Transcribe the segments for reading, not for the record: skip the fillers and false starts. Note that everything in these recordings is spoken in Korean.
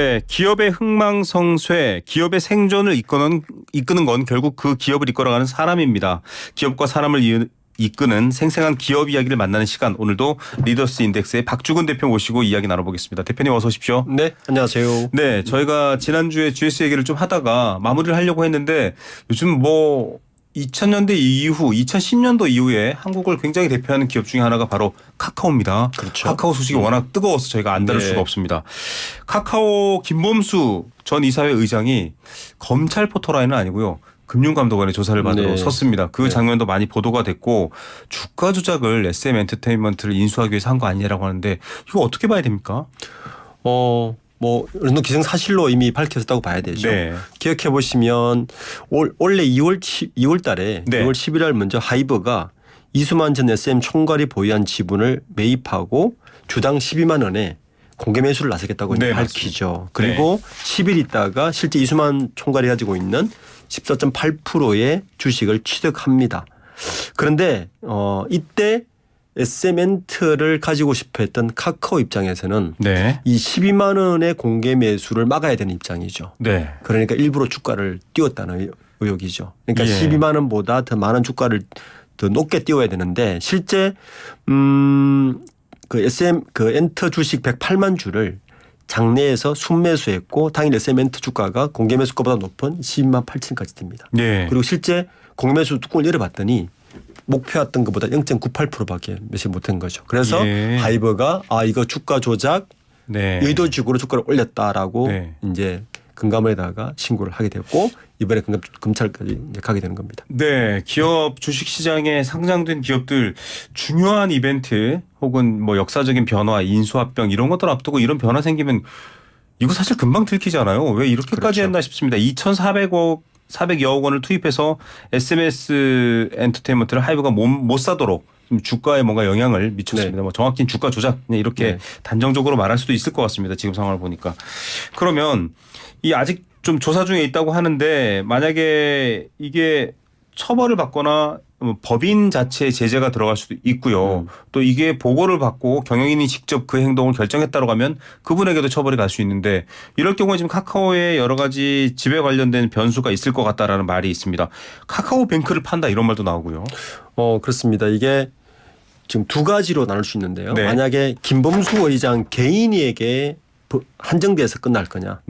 네, 기업의 흥망성쇠, 기업의 생존을 이끄는 건 결국 그 기업을 이끌어가는 사람입니다. 기업과 사람을 이끄는 생생한 기업 이야기를 만나는 시간, 오늘도 리더스 인덱스의 박주근 대표 모시고 이야기 나눠보겠습니다. 대표님 어서 오십시오. 네, 안녕하세요. 네, 저희가 지난주에 GS 얘기를 좀 하다가 마무리를 하려고 했는데 요즘 2000년대 이후, 2010년도 이후에 한국을 굉장히 대표하는 기업 중에 하나가 바로 카카오입니다. 그렇죠. 카카오 소식이 워낙 뜨거워서 저희가 안 다룰 수가 없습니다. 카카오 김범수 전 이사회 의장이 검찰 포토라인은 아니고요. 금융감독원의 조사를 받으러 섰습니다. 그 장면도 많이 보도가 됐고 주가 조작을 SM 엔터테인먼트를 인수하기 위해서 한 거 아니냐라고 하는데 이거 어떻게 봐야 됩니까? 어느 정도 기정사실로 이미 밝혀졌다고 봐야 되죠. 네. 기억해 보시면 올해 2월 달에 네. 2월 11일 먼저 하이버가 이수만 전 SM 총괄이 보유한 지분을 매입하고 주당 12만 원에 공개 매수를 나서겠다고 네, 밝히죠. 그리고 10일 있다가 실제 이수만 총괄이 가지고 있는 14.8%의 주식을 취득합니다. 그런데 이때 SM엔트를 가지고 싶어 했던 카카오 입장에서는 이 12만 원의 공개 매수를 막아야 되는 입장이죠. 네. 그러니까 일부러 주가를 띄웠다는 의혹이죠. 그러니까 12만 원보다 더 많은 주가를 더 높게 띄워야 되는데 실제 그 엔터 주식 108만 주를 장내에서 순매수했고 당일 SM엔트 주가가 공개 매수가보다 높은 12만 8천까지 듭니다. 네. 그리고 실제 공개 매수 뚜껑을 열어봤더니 목표했던 것보다 0.98%밖에 매수 못한 거죠. 그래서 하이버가 이거 주가 조작 의도적으로 주가를 올렸다라고 이제 금감원에다가 신고를 하게 됐고 이번에 검찰까지 가게 되는 겁니다. 네, 기업 주식시장에 상장된 기업들 중요한 이벤트 혹은 역사적인 변화, 인수합병 이런 것들 앞두고 이런 변화 생기면 이거 사실 금방 들키잖아요. 왜 이렇게까지 했나 싶습니다. 2,400여억 원을 투입해서 SMS 엔터테인먼트를 하이브가 못 사도록 주가에 뭔가 영향을 미쳤습니다. 정확히는 주가 조작 이렇게 단정적으로 말할 수도 있을 것 같습니다. 지금 상황을 보니까. 그러면 이 아직 좀 조사 중에 있다고 하는데 만약에 이게 처벌을 받거나 법인 자체의 제재가 들어갈 수도 있고요. 또 이게 보고를 받고 경영인이 직접 그 행동을 결정했다고 하면 그분에게도 처벌이 갈 수 있는데 이럴 경우에 지금 카카오의 여러 가지 지배 관련된 변수가 있을 것 같다라는 말이 있습니다. 카카오뱅크를 판다 이런 말도 나오고요. 그렇습니다. 이게 지금 두 가지로 나눌 수 있는데요. 만약에 김범수 의장 개인에게 한정돼서 끝날 거냐.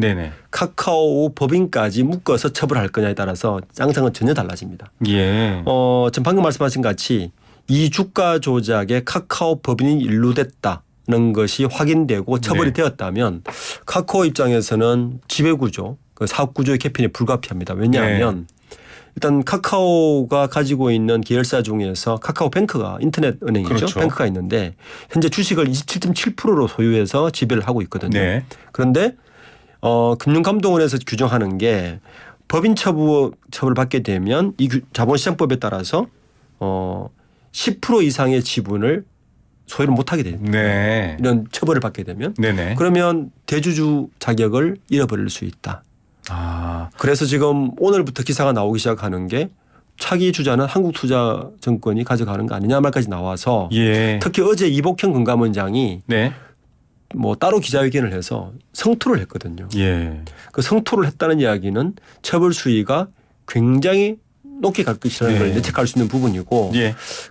카카오 법인까지 묶어서 처벌할 거냐에 따라서 양상은 전혀 달라집니다. 전 방금 말씀하신 같이 이 주가 조작에 카카오 법인이 연루됐다는 것이 확인되고 처벌이 되었다면 카카오 입장에서는 지배구조, 사업구조의 개편이 불가피합니다. 왜냐하면 일단 카카오가 가지고 있는 계열사 중에서 카카오뱅크가 인터넷 은행이죠. 뱅크가 있는데 현재 주식을 27.7%로 소유해서 지배를 하고 있거든요. 그런데 금융감독원에서 규정하는 게 법인 처벌을 받게 되면 이 자본시장법에 따라서 10% 이상의 지분을 소유를 못하게 됩니다. 이런 처벌을 받게 되면 그러면 대주주 자격을 잃어버릴 수 있다. 그래서 지금 오늘부터 기사가 나오기 시작하는 게 차기 주자는 한국투자증권이 가져가는 거 아니냐 말까지 나와서 특히 어제 이복형 금감원장이 따로 기자회견을 해서 성토를 했거든요. 그 성토를 했다는 이야기는 처벌 수위가 굉장히 높게 갈 것이라는 걸 예측할 수 있는 부분이고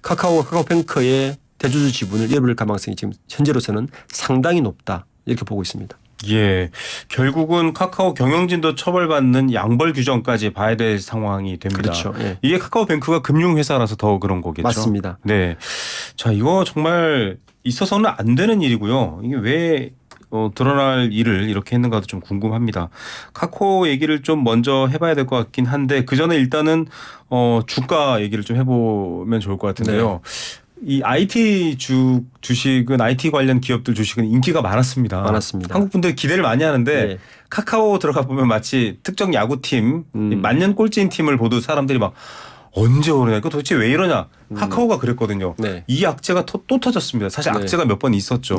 카카오가 카카오뱅크의 대주주 지분을 잃어버릴 가능성이 지금 현재로서는 상당히 높다 이렇게 보고 있습니다. 결국은 카카오 경영진도 처벌받는 양벌 규정까지 봐야 될 상황이 됩니다. 이게 카카오뱅크가 금융회사라서 더 그런 거겠죠. 맞습니다. 자, 이거 정말 있어서는 안 되는 일이고요. 이게 왜 드러날 일을 이렇게 했는가도 좀 궁금합니다. 카카오 얘기를 좀 먼저 해봐야 될 것 같긴 한데 그 전에 일단은 주가 얘기를 좀 해보면 좋을 것 같은데요. 이 IT 주식은 IT 관련 기업들 주식은 인기가 많았습니다. 한국 분들 기대를 많이 하는데 카카오 들어가 보면 마치 특정 야구팀 만년 꼴찌인 팀을 보도 사람들이 막 언제 오르냐. 이거 도대체 왜 이러냐. 카카오가 그랬거든요. 이 악재가 또 터졌습니다. 사실 악재가 몇 번 있었죠.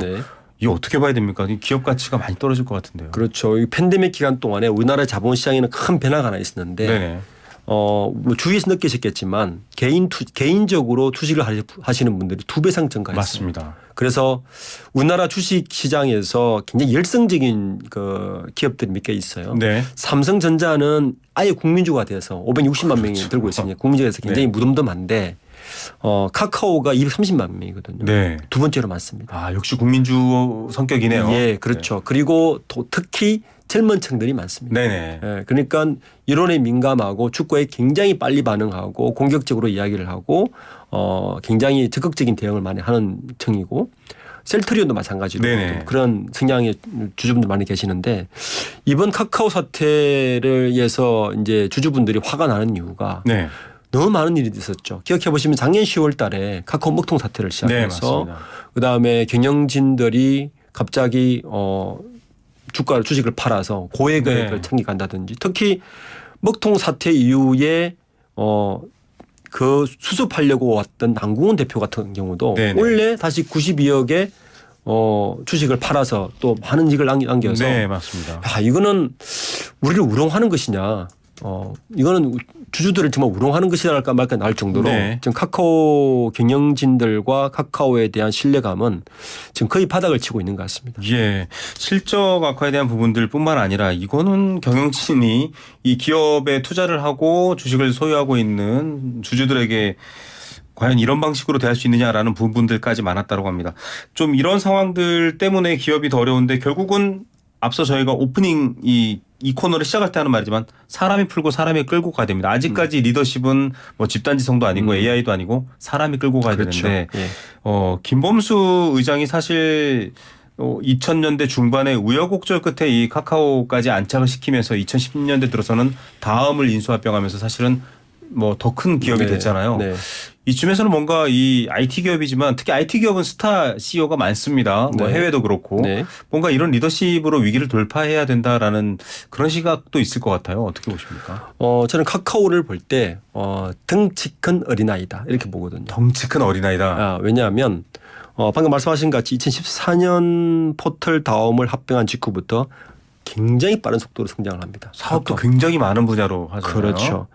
이거 어떻게 봐야 됩니까? 기업 가치가 많이 떨어질 것 같은데요. 그렇죠. 이 팬데믹 기간 동안에 우리나라 자본시장에는 큰 변화가 하나 있었는데 뭐 주위에서 느끼셨겠지만 개인적으로 주식을 하시는 분들이 2배 이상 증가했어요. 맞습니다. 그래서 우리나라 주식 시장에서 굉장히 열성적인 그 기업들이 몇 개 있어요. 네. 삼성전자는 아예 국민주가 돼서 560만 명이 들고 있습니다. 국민주에서 굉장히 네. 무덤덤한데 카카오가 230만 명이거든요. 네. 두 번째로 많습니다. 아, 역시 국민주 성격이네요. 예, 그렇죠. 네. 그리고 특히 젊은 층들이 많습니다. 네네. 예, 그러니까 이론에 민감하고 축구에 굉장히 빨리 반응하고 공격적으로 이야기를 하고 굉장히 적극적인 대응을 많이 하는 층이고 셀트리온도 마찬가지로 네네. 그런 성향의 주주분들 많이 계시는데 이번 카카오 사태를 위해서 이제 주주분들이 화가 나는 이유가 네. 너무 많은 일이 있었죠. 기억해 보시면 작년 10월 달에 카카오 먹통 사태를 시작해서 네, 그다음에 경영진들이 갑자기 주식을 팔아서 고액을 네. 챙겨간다든지 특히 먹통 사태 이후에 그 수습하려고 왔던 남궁훈 대표 같은 경우도 네네. 원래 다시 92억에 주식을 팔아서 또 많은 이익을 남겨서 네, 맞습니다. 야, 이거는 우리를 우롱하는 것이냐. 이거는 주주들을 정말 우롱하는 것이랄까 말까 날 정도로 네. 지금 카카오 경영진들과 카카오에 대한 신뢰감은 지금 거의 바닥을 치고 있는 것 같습니다. 예. 실적 악화에 대한 부분들뿐만 아니라 이거는 경영진이 이 기업에 투자를 하고 주식을 소유하고 있는 주주들에게 과연 이런 방식으로 대할 수 있느냐라는 부분들까지 많았다고 합니다. 좀 이런 상황들 때문에 기업이 더 어려운데 결국은 앞서 저희가 오프닝 이 코너를 시작할 때 하는 말이지만 사람이 풀고 사람이 끌고 가야 됩니다. 아직까지 리더십은 뭐 집단지성도 아니고 AI도 아니고 사람이 끌고 가야 그렇죠. 되는데 예. 김범수 의장이 사실 2000년대 중반에 우여곡절 끝에 이 카카오까지 안착을 시키면서 2010년대 들어서는 다음을 인수합병하면서 사실은 뭐 더 큰 기업이 네. 됐잖아요. 네. 이쯤에서는 뭔가 이 IT 기업이지만 특히 IT 기업은 스타 CEO가 많습니다. 뭐 네. 해외도 그렇고 네. 뭔가 이런 리더십으로 위기를 돌파해야 된다라는 그런 시각도 있을 것 같아요. 어떻게 보십니까? 저는 카카오를 볼 때 덩치 큰 어린아이다 이렇게 보거든요. 덩치 큰 어린아이다. 왜냐하면 방금 말씀하신 것 같이 2014년 포털 다음을 합병한 직후부터 굉장히 빠른 속도로 성장을 합니다. 사업도 굉장히 많은 분야로 하잖아요. 그렇죠.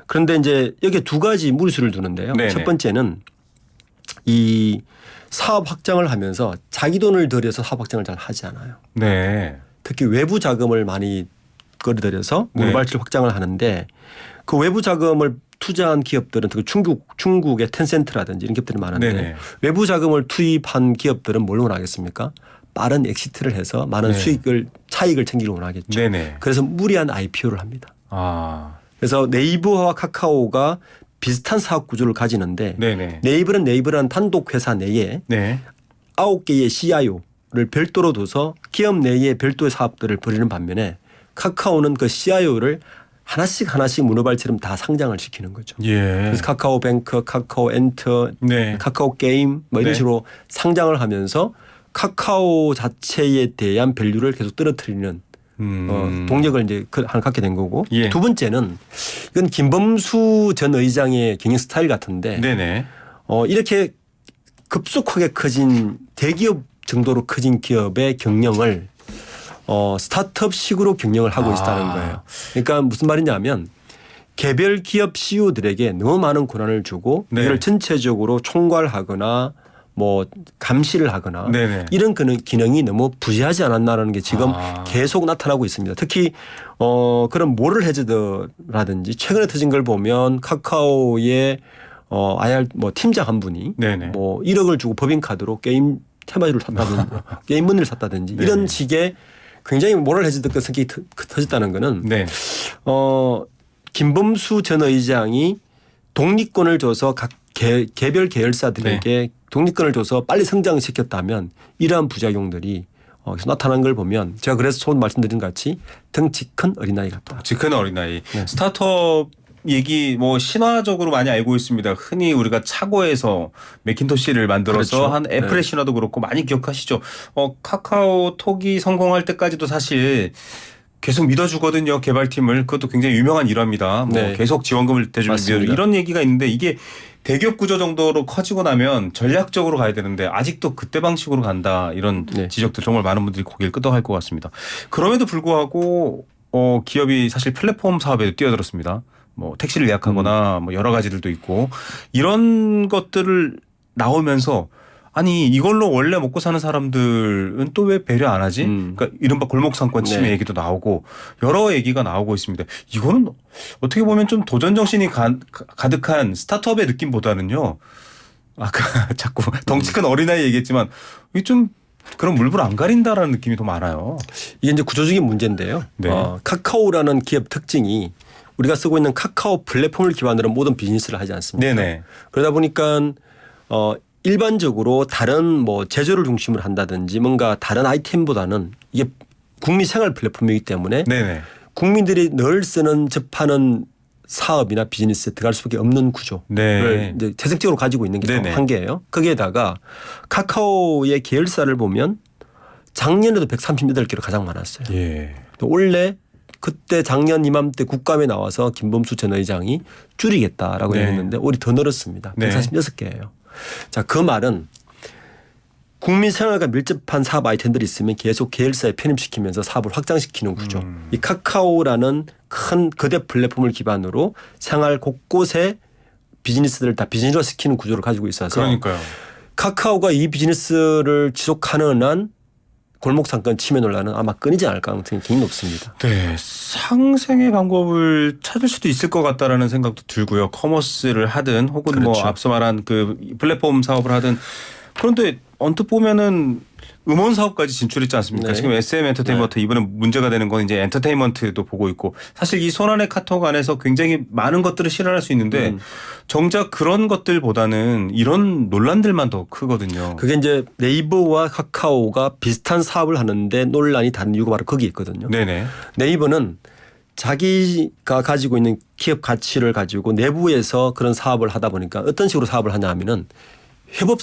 그런데 이제 여기에 두 가지 무리수를 두는데요. 네네. 첫 번째는 이 사업 확장을 하면서 자기 돈을 들여서 사업 확장을 잘 하지 않아요. 네. 특히 외부 자금을 많이 끌어들여서 네. 물발질 확장을 하는데 그 외부 자금을 투자한 기업들은 특히 중국의 텐센트라든지 이런 기업들이 많은데 네네. 외부 자금을 투입한 기업들은 뭘 원하겠습니까? 빠른 엑시트를 해서 많은 네. 차익을 챙기길 원하겠죠. 네네. 그래서 무리한 IPO를 합니다. 아. 그래서 네이버와 카카오가 비슷한 사업 구조를 가지는데 네네. 네이버는 단독 회사 내에 네. 9개의 CIO를 별도로 둬서 기업 내에 별도의 사업들을 벌이는 반면에 카카오는 그 CIO를 하나씩 문어발처럼 다 상장을 시키는 거죠. 예. 그래서 카카오뱅크, 카카오엔터, 네. 카카오게임 뭐 이런 네. 식으로 상장을 하면서 카카오 자체에 대한 밸류를 계속 떨어뜨리는 동력을 이제 하나 갖게 된 거고 예. 두 번째는 이건 김범수 전 의장의 경영 스타일 같은데 네네. 이렇게 급속하게 커진 대기업 정도로 커진 기업의 경영을 스타트업식으로 경영을 하고 있다는 거예요. 그러니까 무슨 말이냐면 개별 기업 CEO들에게 너무 많은 권한을 주고 네. 이걸 전체적으로 총괄하거나 뭐 감시를 하거나 네네. 이런 기능이 너무 부재하지 않았나라는 게 지금 계속 나타나고 있습니다. 특히 그런 모럴 해저드라든지 최근에 터진 걸 보면 카카오의 IR 뭐 팀장 한 분이 네네. 뭐 1억을 주고 법인카드로 게임 테마주를 샀다든지 게임 문을 샀다든지 네네. 이런 식의 굉장히 모럴 해저드 성격이 터졌다는 거는 네. 김범수 전 의장이 독립권을 줘서 각 개별 계열사들에게 독립권을 줘서 빨리 성장시켰다면 이러한 부작용들이 계속 나타난 걸 보면 제가 그래서 처음 말씀드린 것 같이 덩치 큰 어린아이 같다. 덩치 큰 어린아이. 네. 스타트업 얘기 뭐 신화적으로 많이 알고 있습니다. 흔히 우리가 차고에서 맥킨토시를 만들어서 그렇죠. 한 애플의 네. 신화도 그렇고 많이 기억하시죠. 카카오톡이 성공할 때까지도 사실 계속 믿어주거든요. 개발팀을. 그것도 굉장히 유명한 일화입니다. 뭐 네. 계속 지원금을 대주면 이런 얘기가 있는데 이게 대기업 구조 정도로 커지고 나면 전략적으로 가야 되는데 아직도 그때 방식으로 간다. 이런 네. 지적들 정말 많은 분들이 고개를 끄덕할 것 같습니다. 그럼에도 불구하고 기업이 사실 플랫폼 사업에도 뛰어들었습니다. 뭐 택시를 예약하거나 뭐 여러 가지들도 있고 이런 것들을 나오면서 아니 이걸로 원래 먹고 사는 사람들은 또 왜 배려 안 하지? 그러니까 이른바 골목상권 침해 네. 얘기도 나오고 여러 얘기가 나오고 있습니다. 이거는 어떻게 보면 좀 도전 정신이 가득한 스타트업의 느낌보다는요. 아까 자꾸 덩치 큰 어린아이 얘기했지만 이게 좀 그런 물불 안 가린다라는 느낌이 더 많아요. 이게 이제 구조적인 문제인데요. 네. 카카오라는 기업 특징이 우리가 쓰고 있는 카카오 플랫폼을 기반으로 모든 비즈니스를 하지 않습니까? 네네. 그러다 보니까 일반적으로 다른 뭐 제조를 중심으로 한다든지 뭔가 다른 아이템보다는 이게 국민 생활 플랫폼이기 때문에 네네. 국민들이 늘 쓰는 접하는 사업이나 비즈니스에 들어갈 수밖에 없는 구조를 네. 이제 태생적으로 가지고 있는 게 네네. 한계예요. 거기에다가 카카오의 계열사를 보면 작년에도 138개로 가장 많았어요. 예. 또 원래 그때 작년 이맘때 국감에 나와서 김범수 전 의장이 줄이겠다라고 네. 했는데 올해 더 늘었습니다. 네. 146개예요. 자, 그 말은 국민 생활과 밀접한 사업 아이템들이 있으면 계속 계열사에 편입시키면서 사업을 확장시키는 구조. 이 카카오라는 큰 거대 플랫폼을 기반으로 생활 곳곳에 비즈니스들을 다 비즈니스화 시키는 구조를 가지고 있어서 그러니까요. 카카오가 이 비즈니스를 지속하는 한 골목상권 침해 논란은 아마 끊이지 않을 가능성이 굉장히 높습니다. 네, 상생의 방법을 찾을 수도 있을 것 같다라는 생각도 들고요. 커머스를 하든 혹은 그렇죠. 뭐 앞서 말한 그 플랫폼 사업을 하든 그런데 언뜻 보면은 음원 사업까지 진출했지 않습니까? 네. 지금 SM 엔터테인먼트 이번에 문제가 되는 건 이제 엔터테인먼트도 보고 있고 사실 이 손안의 카톡 안에서 굉장히 많은 것들을 실현할 수 있는데 정작 그런 것들보다는 이런 논란들만 더 크거든요. 그게 이제 네이버와 카카오가 비슷한 사업을 하는데 논란이 다른 이유가 바로 거기에 있거든요. 네네. 네이버는 자기가 가지고 있는 기업 가치를 가지고 내부에서 그런 사업을 하다 보니까 어떤 식으로 사업을 하냐 하면은 협업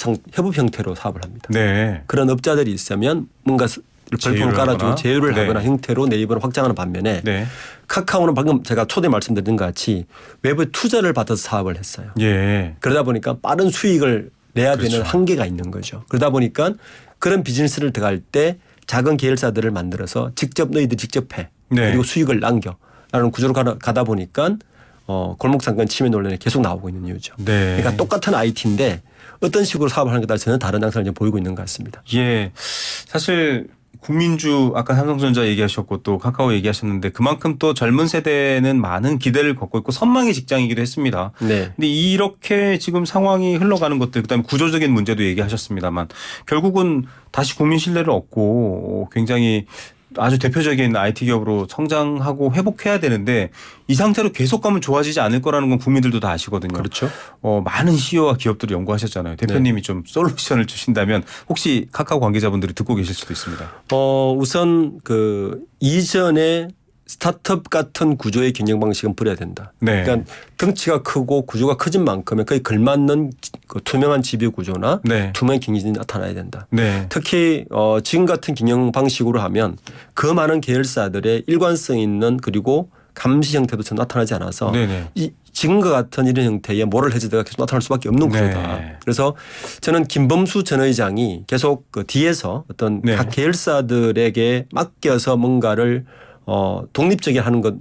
형태로 사업을 합니다. 네. 그런 업자들이 있으면 뭔가 별풍을 제휴를 깔아주고 하거나. 제휴를 네. 하거나 형태로 네이버를 확장하는 반면에 네. 카카오는 방금 제가 초대 말씀드린 것 같이 외부 투자를 받아서 사업을 했어요. 예. 그러다 보니까 빠른 수익을 내야 그렇죠. 되는 한계가 있는 거죠. 그러다 보니까 그런 비즈니스를 들어갈 때 작은 계열사들을 만들어서 직접 너희들 직접 해. 네. 그리고 수익을 남겨라는 구조로 가다 보니까 골목상권 침해 논란이 계속 나오고 있는 이유죠. 네. 그러니까 똑같은 IT인데 어떤 식으로 사업을 하는 게 따라 전혀 다른 양상을 보이고 있는 것 같습니다. 예. 사실 국민주 아까 삼성전자 얘기하셨고 또 카카오 얘기하셨는데 그만큼 또 젊은 세대는 많은 기대를 갖고 있고 선망의 직장이기도 했습니다. 네. 근데 이렇게 지금 상황이 흘러가는 것들 그다음에 구조적인 문제도 얘기하셨습니다만 결국은 다시 국민 신뢰를 얻고 굉장히 아주 대표적인 IT 기업으로 성장하고 회복해야 되는데 이 상태로 계속 가면 좋아지지 않을 거라는 건 국민들도 다 아시거든요. 그렇죠. 많은 CEO와 기업들이 연구하셨잖아요. 대표님이 좀 솔루션을 주신다면 혹시 카카오 관계자분들이 듣고 계실 수도 있습니다. 우선 그 이전에 스타트업 같은 구조의 경영 방식은 버려야 된다. 네. 그러니까 덩치가 크고 구조가 커진 만큼에 거의 걸맞는 그 투명한 지배 구조나 네. 투명한 경쟁이 나타나야 된다. 네. 특히 지금 같은 경영 방식으로 하면 그 많은 계열사들의 일관성 있는 그리고 감시 형태도 전 나타나지 않아서 네네. 이 지금과 같은 이런 형태의 모럴 해지가 계속 나타날 수밖에 없는 구조다. 네. 그래서 저는 김범수 전 의장이 계속 그 뒤에서 어떤 네. 각 계열사들에게 맡겨서 뭔가를 독립적인 하는 것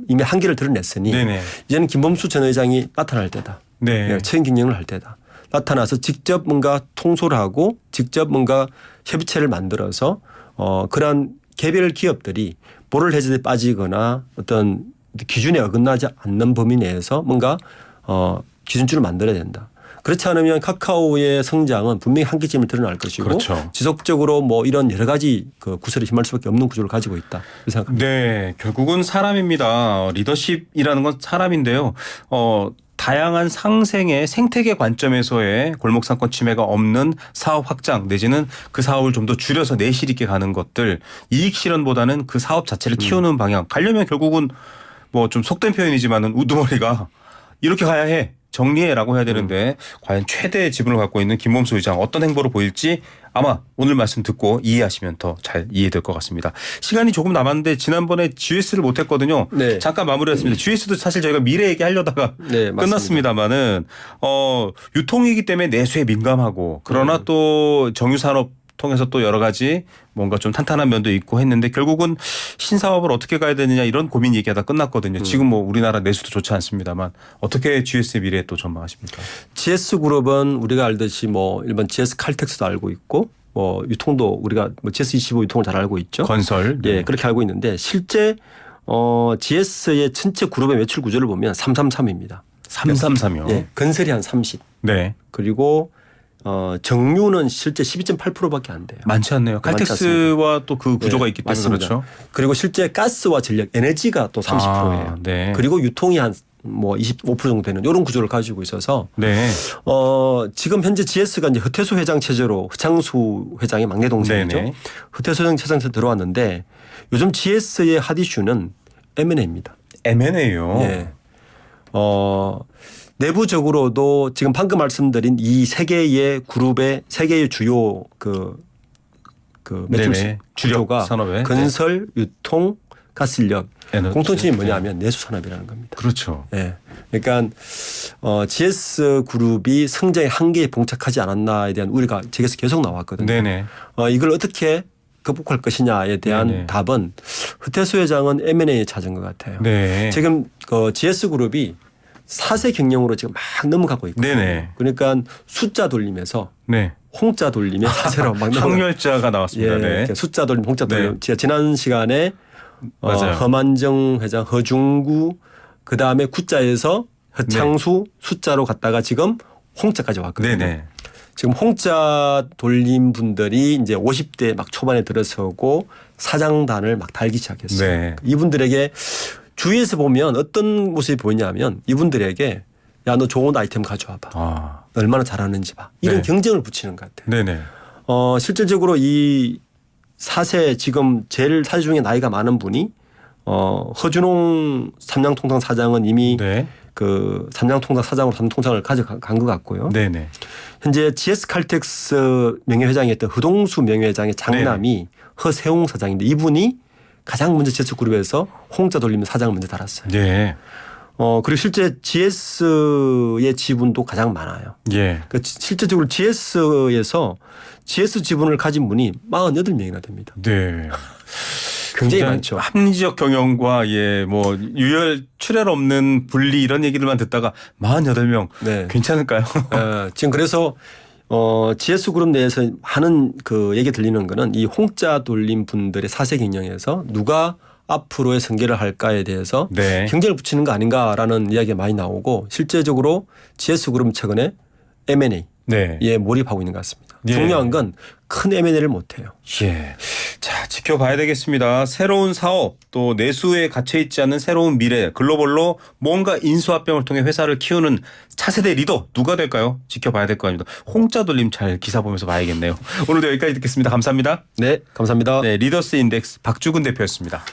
이미 한계를 드러냈으니 네네. 이제는 김범수 전 의장이 나타날 때다. 네. 처형 경영을 할 때다. 나타나서 직접 뭔가 통솔을 하고 직접 뭔가 협의체를 만들어서 그러한 개별 기업들이 모럴 해지에 빠지거나 어떤 기준에 어긋나지 않는 범위 내에서 뭔가 기준줄을 만들어야 된다. 그렇지 않으면 카카오의 성장은 분명히 한계점을 드러날 것이고 그렇죠. 지속적으로 뭐 이런 여러 가지 그 구설에 힘할 수밖에 없는 구조를 가지고 있다. 그렇게 생각합니다. 네, 결국은 사람입니다. 리더십이라는 건 사람인데요. 다양한 상생의 생태계 관점에서의 골목상권 침해가 없는 사업 확장 내지는 그 사업을 좀 더 줄여서 내실 있게 가는 것들 이익 실현보다는 그 사업 자체를 키우는 방향 가려면 결국은 뭐 좀 속된 표현이지만은 우두머리가 이렇게 가야 해. 정리해라고 해야 되는데 과연 최대의 지분을 갖고 있는 김범수 의장 어떤 행보를 보일지 아마 오늘 말씀 듣고 이해하시면 더 잘 이해될 것 같습니다. 시간이 조금 남았는데 지난번에 GS를 못했거든요. 네. 잠깐 마무리했습니다. GS도 사실 저희가 미래 얘기하려다가 네, 끝났습니다만은 유통이기 때문에 내수에 민감하고 그러나 또 정유산업 통해서 또 여러 가지 뭔가 좀 탄탄한 면도 있고 했는데 결국은 신사업을 어떻게 가야 되느냐 이런 고민 얘기하다 끝났거든요. 지금 뭐 우리나라 내수도 좋지 않습니다만 어떻게 GS의 미래 또 전망하십니까? GS그룹은 우리가 알듯이 뭐 일반 GS 칼텍스도 알고 있고 뭐 유통도 우리가 뭐 GS25 유통을 잘 알고 있죠. 건설. 네. 예, 그렇게 알고 있는데 실제 GS의 전체 그룹의 매출 구조를 보면 333입니다. 333이요. 예, 건설이 한 30. 네. 그리고 정유는 실제 12.8%밖에 안 돼요. 많지 않네요. 칼텍스와 또 그 구조가 네, 있기 때문에 맞습니다. 그렇죠. 그리고 실제 가스와 전력, 에너지가 또 30%예요. 네. 그리고 유통이 한 뭐 25% 정도 되는 이런 구조를 가지고 있어서 네. 지금 현재 GS가 이제 허태수 회장 체제로 허창수 회장의 막내 동생이죠. 네네. 허태수 회장 체제에서 들어왔는데 요즘 GS의 핫 이슈는 M&A입니다. M&A요. 예. 내부적으로도 지금 방금 말씀드린 이 세 개의 그룹의 세 개의 주요 그 매출 네네. 주력 구조가 산업에. 건설, 유통, 가스력 에너지. 공통점이 뭐냐면 내수 산업이라는 겁니다. 그렇죠. 예. 그러니까 GS 그룹이 성장의 한계에 봉착하지 않았나에 대한 우려가 제게서 계속 나왔거든요. 네네. 이걸 어떻게 극복할 것이냐에 대한 네네. 답은 허태수 회장은 M&A에 찾은 것 같아요. 네. 지금 GS 그룹이 사세 경영으로 지금 막 넘어가고 있거든요. 네네. 그러니까 숫자 돌림에서 네. 홍자 돌림에 사세로 막 넘어가. 확률자가 나왔습니다. 예, 네. 이렇게 숫자 돌림, 홍자 돌림. 네. 제가 지난 시간에 맞아요. 허만정 회장, 허중구 그 다음에 구자에서 허창수 숫자로 갔다가 지금 홍자까지 왔거든요. 네네. 지금 홍자 돌림 분들이 이제 50대 막 초반에 들어서고 사장단을 막 달기 시작했어요. 네. 이분들에게 주위에서 보면 어떤 모습이 보이냐면 이분들에게 야, 너 좋은 아이템 가져와봐. 아. 얼마나 잘하는지 봐. 이런 네. 경쟁을 붙이는 것 같아요. 네네. 실질적으로 이 사세 지금 제일 사세 중에 나이가 많은 분이 허준홍 삼양통상 사장은 이미 네. 그 삼양통상 사장으로 삼양통상을 가져간 것 같고요. 네네. 현재 GS 칼텍스 명예회장이었던 허동수 명예회장의 장남이 허세웅 사장인데 이분이 가장 먼저 GS 그룹에서 홍자 돌리면 사장을 먼저 달았어요. 네. 그리고 실제 GS의 지분도 가장 많아요. 예. 그러니까 실제적으로 GS에서 GS 지분을 가진 분이 48명이나 됩니다. 네. 굉장히 많죠. 합리적 경영과 뭐 유혈 출혈 없는 분리 이런 얘기들만 듣다가 48명 네. 괜찮을까요? 지금 그래서 GS 그룹 내에서 하는 그 얘기 들리는 거는 이 홍자 돌림 분들의 사세 경영에서 누가 앞으로의 승계를 할까에 대해서 네. 경쟁을 붙이는 거 아닌가라는 이야기가 많이 나오고 실제적으로 GS 그룹은 최근에 M&A에 네. 몰입하고 있는 것 같습니다. 예. 중요한 건 큰 M&A를 못 해요. 예. 자, 지켜봐야 되겠습니다. 새로운 사업 또 내수에 갇혀 있지 않는 새로운 미래 글로벌로 뭔가 인수합병을 통해 회사를 키우는 차세대 리더 누가 될까요? 지켜봐야 될 거 아닙니다. 홍자 돌림 잘 기사 보면서 봐야겠네요. 오늘도 여기까지 듣겠습니다. 감사합니다. 네, 감사합니다. 네, 리더스 인덱스 박주근 대표였습니다.